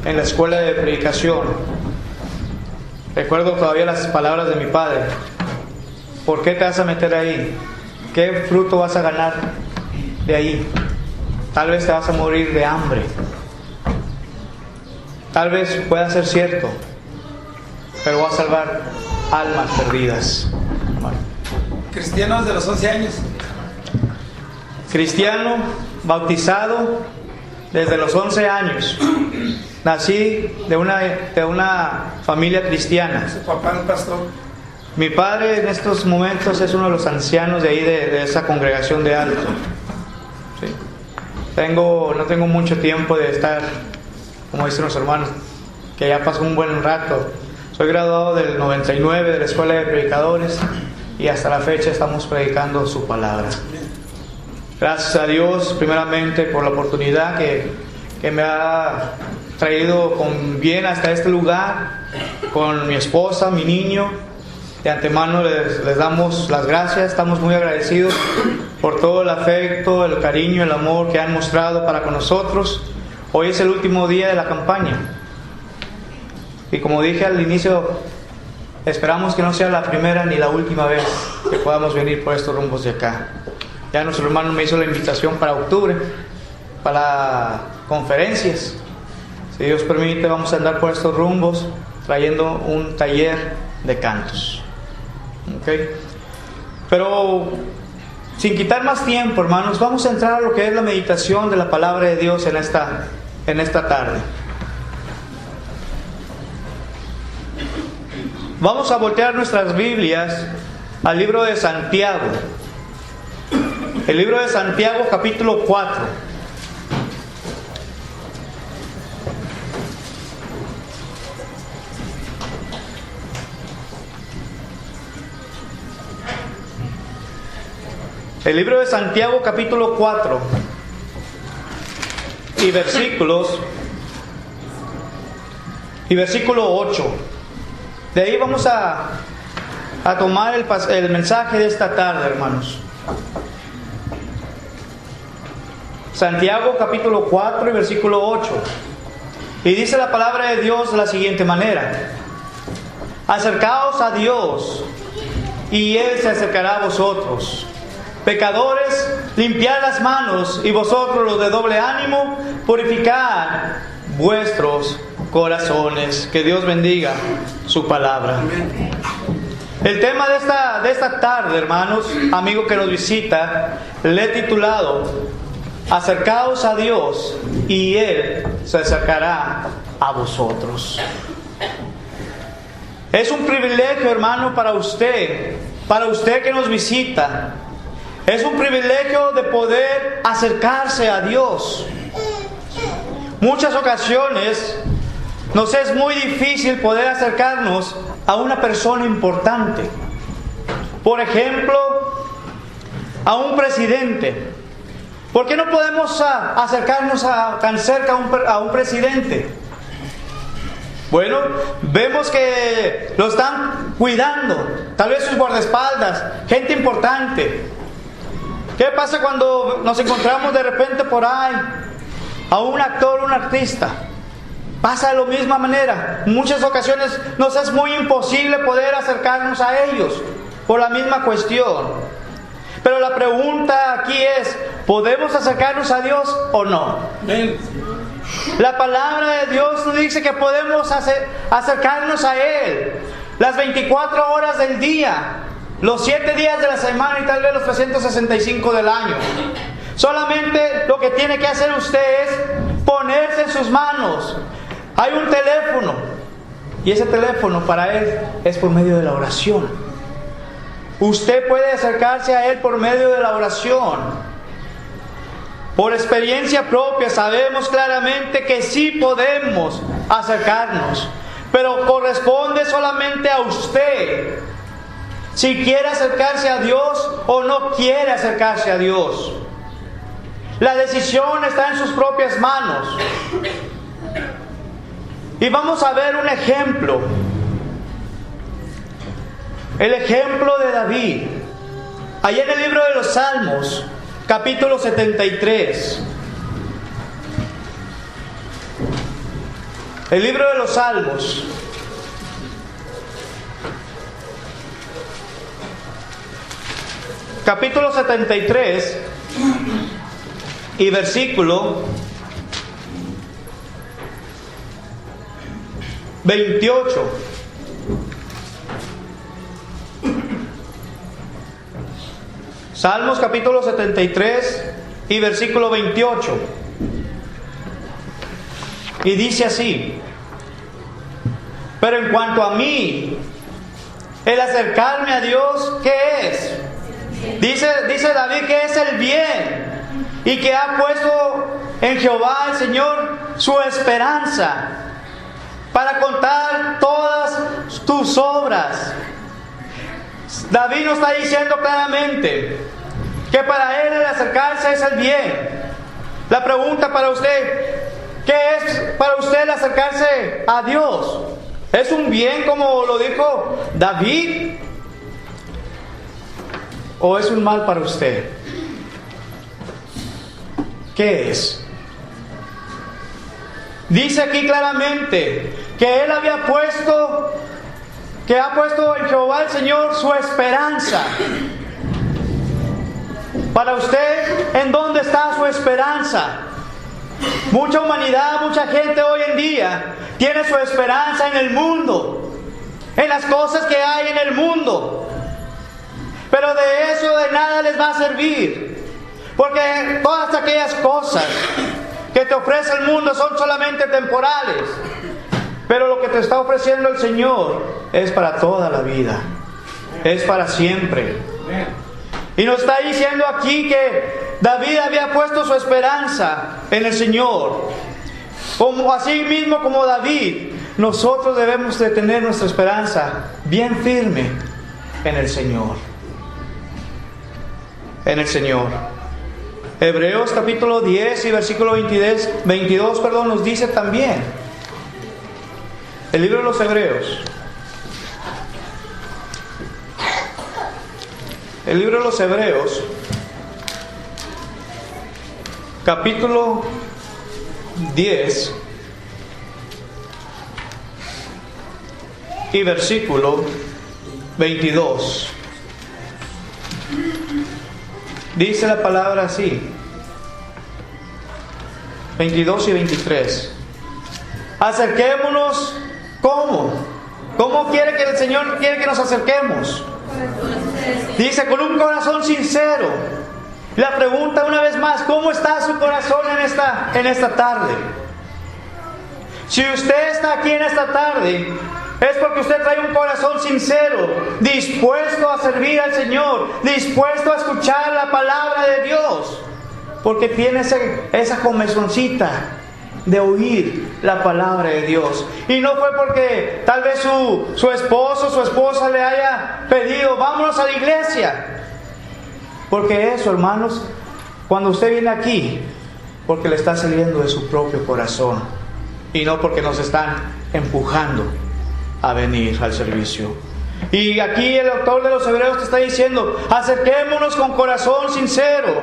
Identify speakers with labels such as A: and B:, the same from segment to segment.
A: en la escuela de predicación, recuerdo todavía las palabras de mi padre: ¿por qué te vas a meter ahí? ¿Qué fruto vas a ganar de ahí? Tal vez te vas a morir de hambre. Tal vez pueda ser cierto, pero va a salvar almas perdidas. Bueno.
B: Cristiano desde los 11 años.
A: Cristiano, bautizado desde los 11 años. Nací de una familia cristiana.
B: Su papá el pastor.
A: Mi padre en estos momentos es uno de los ancianos de ahí, de esa congregación de Alto. Sí. No tengo mucho tiempo de estar, como dicen los hermanos, que ya pasó un buen rato. Soy graduado del 99 de la Escuela de Predicadores y hasta la fecha estamos predicando su palabra. Gracias a Dios primeramente por la oportunidad que me ha traído con bien hasta este lugar, con mi esposa, mi niño. De antemano les damos las gracias, estamos muy agradecidos por todo el afecto, el cariño, el amor que han mostrado para con nosotros. Hoy es el último día de la campaña y, como dije al inicio, esperamos que no sea la primera ni la última vez que podamos venir por estos rumbos de acá. Ya nuestro hermano me hizo la invitación para octubre, para conferencias. Si Dios permite, vamos a andar por estos rumbos trayendo un taller de cantos. ¿Okay? Pero sin quitar más tiempo, hermanos, vamos a entrar a lo que es la meditación de la palabra de Dios en esta tarde. Vamos a voltear nuestras Biblias al libro de Santiago. El libro de Santiago, capítulo 4. El libro de Santiago, capítulo 4 y versículo 8. De ahí vamos a tomar el mensaje de esta tarde, hermanos. Santiago capítulo 4 y versículo 8. Y dice la palabra de Dios de la siguiente manera: acercaos a Dios y Él se acercará a vosotros. Pecadores, limpiad las manos, y vosotros los de doble ánimo, purificad vuestros corazones. Que Dios bendiga su palabra. El tema de esta tarde, hermanos, amigo que nos visita, le he titulado: acercaos a Dios y Él se acercará a vosotros. Es un privilegio, hermano, para usted que nos visita. Es un privilegio de poder acercarse a Dios. Muchas ocasiones nos es muy difícil poder acercarnos a una persona importante. Por ejemplo, a un presidente. ¿Por qué no podemos acercarnos tan cerca a un presidente? Bueno, vemos que lo están cuidando, tal vez sus guardaespaldas, gente importante. ¿Qué pasa cuando nos encontramos de repente por ahí a un actor, un artista? Pasa de la misma manera. En muchas ocasiones nos es muy imposible poder acercarnos a ellos por la misma cuestión. Pero la pregunta aquí es: ¿podemos acercarnos a Dios o no? La palabra de Dios nos dice que podemos acercarnos a Él las 24 horas del día, los 7 días de la semana y tal vez los 365 del año. Solamente lo que tiene que hacer usted es ponerse en sus manos. Hay un teléfono, y ese teléfono para Él es por medio de la oración. Usted puede acercarse a Él por medio de la oración. Por experiencia propia sabemos claramente que sí podemos acercarnos, pero corresponde solamente a usted si quiere acercarse a Dios o no quiere acercarse a Dios. La decisión está en sus propias manos. Y vamos a ver un ejemplo. El ejemplo de David. Allí en el libro de los Salmos, capítulo 73. El libro de los Salmos. Capítulo 73 y versículo 28. Salmos capítulo 73 y versículo 28. Y dice así: pero en cuanto a mí, el acercarme a Dios, ¿qué es? Dice David que es el bien y que ha puesto en Jehová el Señor su esperanza para contar todas tus obras. David nos está diciendo claramente que para él el acercarse es el bien. La pregunta para usted: ¿qué es para usted el acercarse a Dios? ¿Es un bien como lo dijo David? ¿O es un mal para usted? ¿Qué es? Dice aquí claramente que él ha puesto en Jehová el Señor su esperanza. Para usted, ¿en dónde está su esperanza? Mucha humanidad, mucha gente hoy en día tiene su esperanza en el mundo, en las cosas que hay en el mundo. Pero de eso de nada les va a servir, porque todas aquellas cosas que te ofrece el mundo son solamente temporales. Pero lo que te está ofreciendo el Señor es para toda la vida, es para siempre. Y nos está diciendo aquí que David había puesto su esperanza en el Señor. Así mismo como David, nosotros debemos de tener nuestra esperanza bien firme en el Señor. En el Señor. Hebreos capítulo 10 y versículo 22 nos dice también. El libro de los Hebreos. El libro de los Hebreos, capítulo 10 y versículo 22. Dice la palabra así, 22 y 23. Acerquémonos, ¿cómo? ¿Cómo quiere que el Señor quiere que nos acerquemos? Dice, con un corazón sincero. La pregunta una vez más: ¿cómo está su corazón en esta tarde? Si usted está aquí en esta tarde, es porque usted trae un corazón sincero, dispuesto a servir al Señor, dispuesto a escuchar la palabra de Dios, porque tiene esa comezoncita de oír la palabra de Dios. Y no fue porque tal vez su esposo, su esposa le haya pedido: vámonos a la iglesia. Porque eso, hermanos, cuando usted viene aquí, porque le está saliendo de su propio corazón, y no porque nos están empujando a venir al servicio. Y aquí el autor de los Hebreos te está diciendo: acerquémonos con corazón sincero.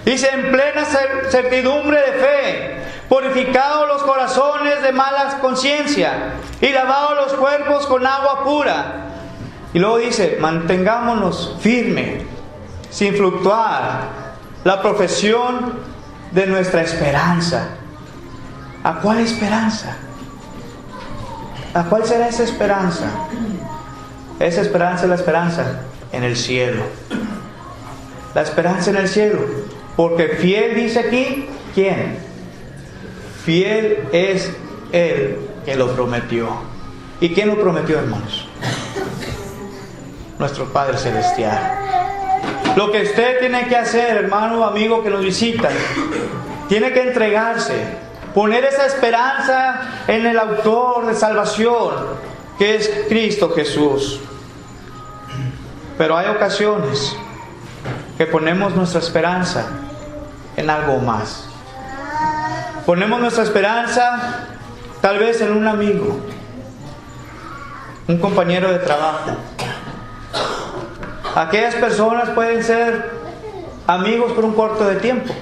A: Dice: en plena certidumbre de fe, purificados los corazones de mala conciencia y lavados los cuerpos con agua pura. Y luego dice: mantengámonos firme, sin fluctuar, la profesión de nuestra esperanza. ¿A cuál esperanza? ¿A cuál será esa esperanza? Esa esperanza es la esperanza en el cielo. La esperanza en el cielo. Porque fiel, dice aquí, ¿quién? Fiel es Él que lo prometió. ¿Y quién lo prometió, hermanos? Nuestro Padre Celestial. Lo que usted tiene que hacer, hermano o amigo que nos visita, tiene que entregarse, poner esa esperanza en el autor de salvación, que es Cristo Jesús. Pero hay ocasiones que ponemos nuestra esperanza en algo más. Ponemos nuestra esperanza tal vez en un amigo, un compañero de trabajo. Aquellas personas pueden ser amigos por un corto de tiempo,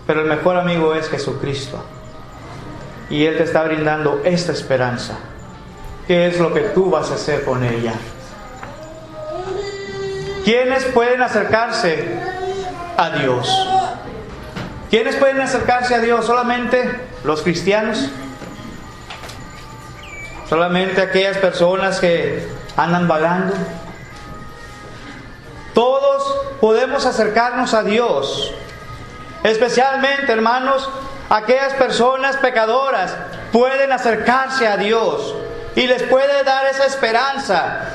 A: pero el mejor amigo es Jesucristo. Y Él te está brindando esta esperanza. ¿Qué es lo que tú vas a hacer con ella? ¿Quiénes pueden acercarse a Dios? ¿Quiénes pueden acercarse a Dios? ¿Solamente los cristianos? ¿Solamente aquellas personas que andan vagando? Todos podemos acercarnos a Dios. Especialmente, hermanos, aquellas personas pecadoras pueden acercarse a Dios y les puede dar esa esperanza,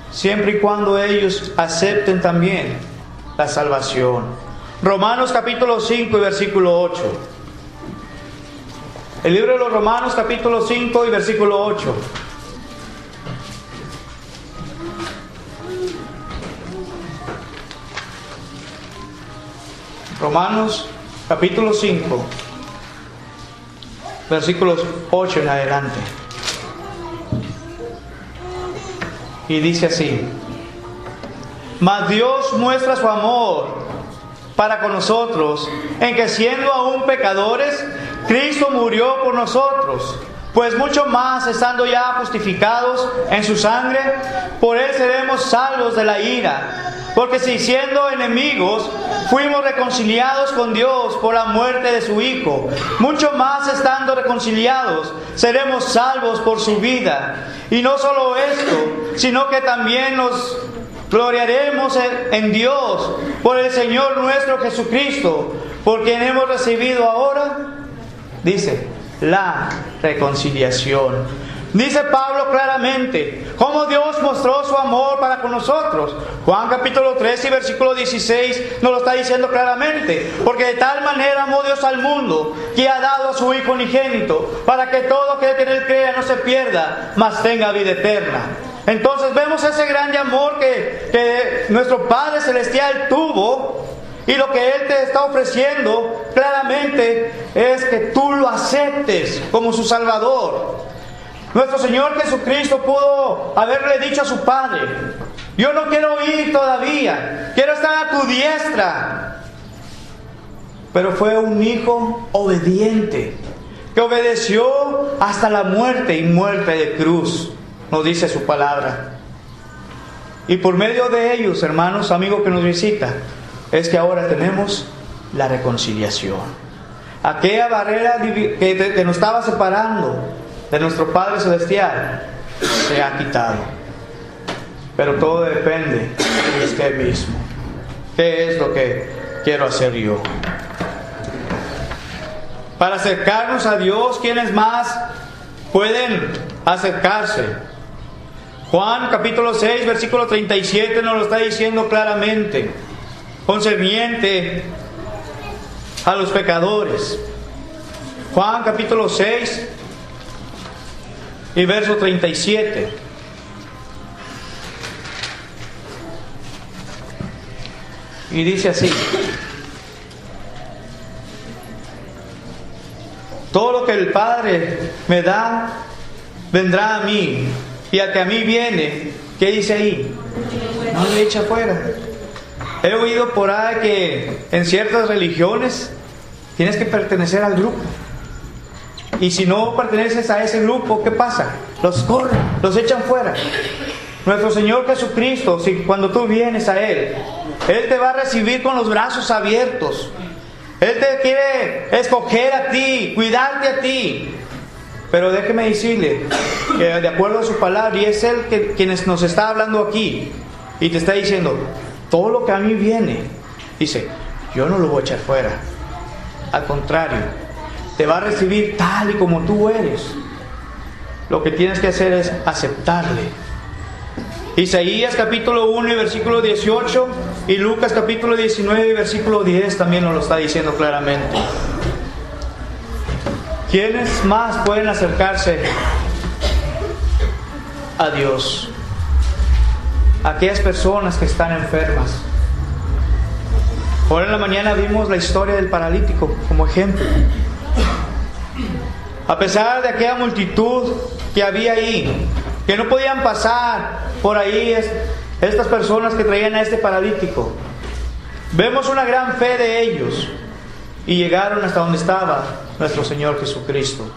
A: siempre y cuando ellos acepten también la salvación. Romanos capítulo 5 y versículo 8. El libro de los Romanos capítulo 5 y versículo 8. Romanos capítulo 5, versículos 8 en adelante. Y dice así: mas Dios muestra su amor para con nosotros, en que siendo aún pecadores, Cristo murió por nosotros. Pues mucho más, estando ya justificados en su sangre, por Él seremos salvos de la ira. Porque si siendo enemigos fuimos reconciliados con Dios por la muerte de su Hijo, mucho más estando reconciliados seremos salvos por su vida. Y no solo esto, sino que también nos gloriaremos en Dios por el Señor nuestro Jesucristo, por quien hemos recibido ahora, dice, la reconciliación. Dice Pablo claramente cómo Dios mostró su amor para con nosotros. Juan capítulo 3 y versículo 16 nos lo está diciendo claramente. Porque de tal manera amó Dios al mundo, que ha dado a su Hijo unigénito, para que todo aquel que en Él crea no se pierda, mas tenga vida eterna. Entonces vemos ese grande amor que nuestro Padre Celestial tuvo. Y lo que Él te está ofreciendo claramente es que tú lo aceptes como su Salvador. Nuestro Señor Jesucristo pudo haberle dicho a su Padre: yo no quiero ir todavía, quiero estar a tu diestra. Pero fue un hijo obediente, que obedeció hasta la muerte y muerte de cruz, nos dice su palabra. Y por medio de ellos, hermanos, amigos que nos visitan, es que ahora tenemos la reconciliación. Aquella barrera que nos estaba separando de nuestro Padre Celestial se ha quitado. Pero todo depende de usted mismo. ¿Qué es lo que quiero hacer yo? Para acercarnos a Dios, ¿quiénes más pueden acercarse? Juan capítulo 6, versículo 37 nos lo está diciendo claramente, concerniente a los pecadores. Juan capítulo 6 y verso 37. Y dice así: todo lo que el Padre me da vendrá a mí, y al que a mí viene, ¿qué dice ahí? No le echa fuera. He oído por ahí que en ciertas religiones tienes que pertenecer al grupo. Y si no perteneces a ese grupo, ¿qué pasa? Los corren, los echan fuera. Nuestro Señor Jesucristo, si cuando tú vienes a Él te va a recibir con los brazos abiertos. Él te quiere escoger a ti, cuidarte a ti. Pero déjeme decirle que de acuerdo a su palabra, y es Él quien nos está hablando aquí, y te está diciendo: todo lo que a mí viene, dice, yo no lo voy a echar fuera. Al contrario, te va a recibir tal y como tú eres. Lo que tienes que hacer es aceptarle. Isaías capítulo 1 y versículo 18 y Lucas capítulo 19 y versículo 10 también nos lo está diciendo claramente. ¿Quiénes más pueden acercarse a Dios? Aquellas personas que están enfermas. Ahora en la mañana vimos la historia del paralítico como ejemplo. A pesar de aquella multitud que había ahí, que no podían pasar por ahí estas personas que traían a este paralítico, vemos una gran fe de ellos y llegaron hasta donde estaba nuestro Señor Jesucristo.